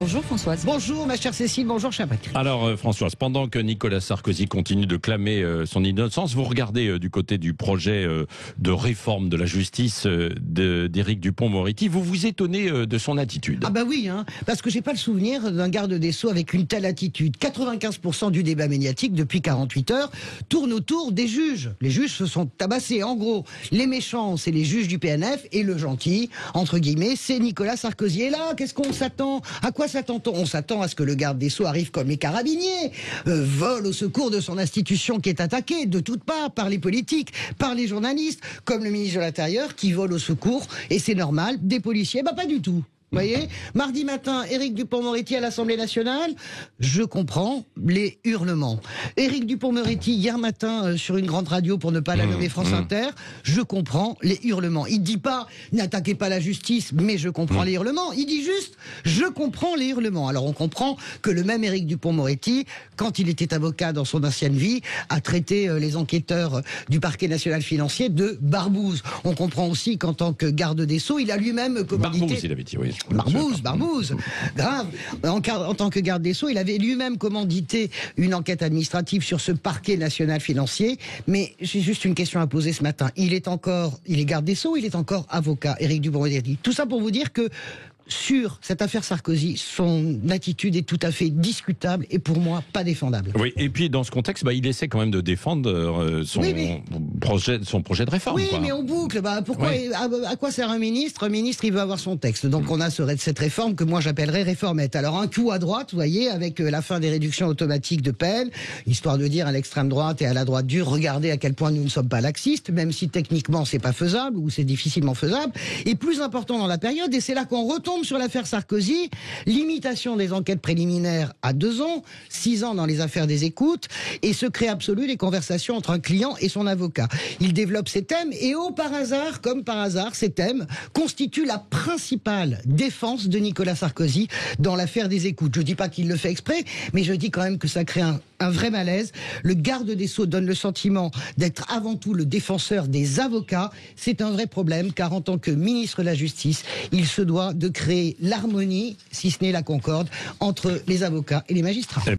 Bonjour Françoise. Bonjour ma chère Cécile, bonjour cher Patrick. Alors Françoise, pendant que Nicolas Sarkozy continue de clamer son innocence, vous regardez du côté du projet de réforme de la justice d'Éric Dupond-Moretti, vous vous étonnez de son attitude. Ah bah oui, parce que j'ai pas le souvenir d'un garde des Sceaux avec une telle attitude. 95% du débat médiatique depuis 48 heures tourne autour des juges. Les juges se sont tabassés. En gros, les méchants, c'est les juges du PNF et le gentil, entre guillemets, c'est Nicolas Sarkozy. Et là, qu'est-ce qu'on s'attend? À quoi s'attend-on? On s'attend à ce que le garde des Sceaux arrive comme les carabiniers, vole au secours de son institution qui est attaquée de toutes parts par les politiques, par les journalistes, comme le ministre de l'Intérieur qui vole au secours, et c'est normal, des policiers. Bah pas du tout. Vous voyez, mardi matin, Éric Dupond-Moretti à l'Assemblée nationale, je comprends les hurlements. Éric Dupond-Moretti, hier matin, sur une grande radio, pour ne pas la nommer France Inter, je comprends les hurlements. Il dit pas, n'attaquez pas la justice, mais je comprends les hurlements. Il dit juste, je comprends les hurlements. Alors on comprend que le même Éric Dupond-Moretti, quand il était avocat dans son ancienne vie, a traité les enquêteurs du parquet national financier de barbouzes. On comprend aussi qu'en tant que garde des Sceaux, il a lui-même commandité... Barbouz, il avait dit, oui. Barbouze, grave. En tant que garde des Sceaux, il avait lui-même commandité une enquête administrative sur ce parquet national financier. Mais j'ai juste une question à poser ce matin. Il est garde des Sceaux, il est encore avocat, Éric Dupond-Moretti. Tout ça pour vous dire que sur cette affaire Sarkozy, son attitude est tout à fait discutable et pour moi pas défendable. Oui, et puis dans ce contexte, il essaie quand même de défendre son projet de réforme. Oui, mais on boucle. Pourquoi à quoi sert un ministre? Un ministre, il veut avoir son texte. Donc on a cette réforme que moi j'appellerais réformette. Alors un coup à droite, vous voyez, avec la fin des réductions automatiques de peine, histoire de dire à l'extrême droite et à la droite dure, regardez à quel point nous ne sommes pas laxistes, même si techniquement c'est pas faisable ou c'est difficilement faisable. Et plus important dans la période, et c'est là qu'on retombe sur l'affaire Sarkozy, limitation des enquêtes préliminaires à 2 ans, 6 ans dans les affaires des écoutes, et secret absolu des conversations entre un client et son avocat. Il développe ces thèmes, et par hasard, comme par hasard, ces thèmes constituent la principale défense de Nicolas Sarkozy dans l'affaire des écoutes. Je dis pas qu'il le fait exprès, mais je dis quand même que ça crée un vrai malaise. Le garde des Sceaux donne le sentiment d'être avant tout le défenseur des avocats. C'est un vrai problème, car en tant que ministre de la Justice, il se doit de créer l'harmonie, si ce n'est la concorde, entre les avocats et les magistrats.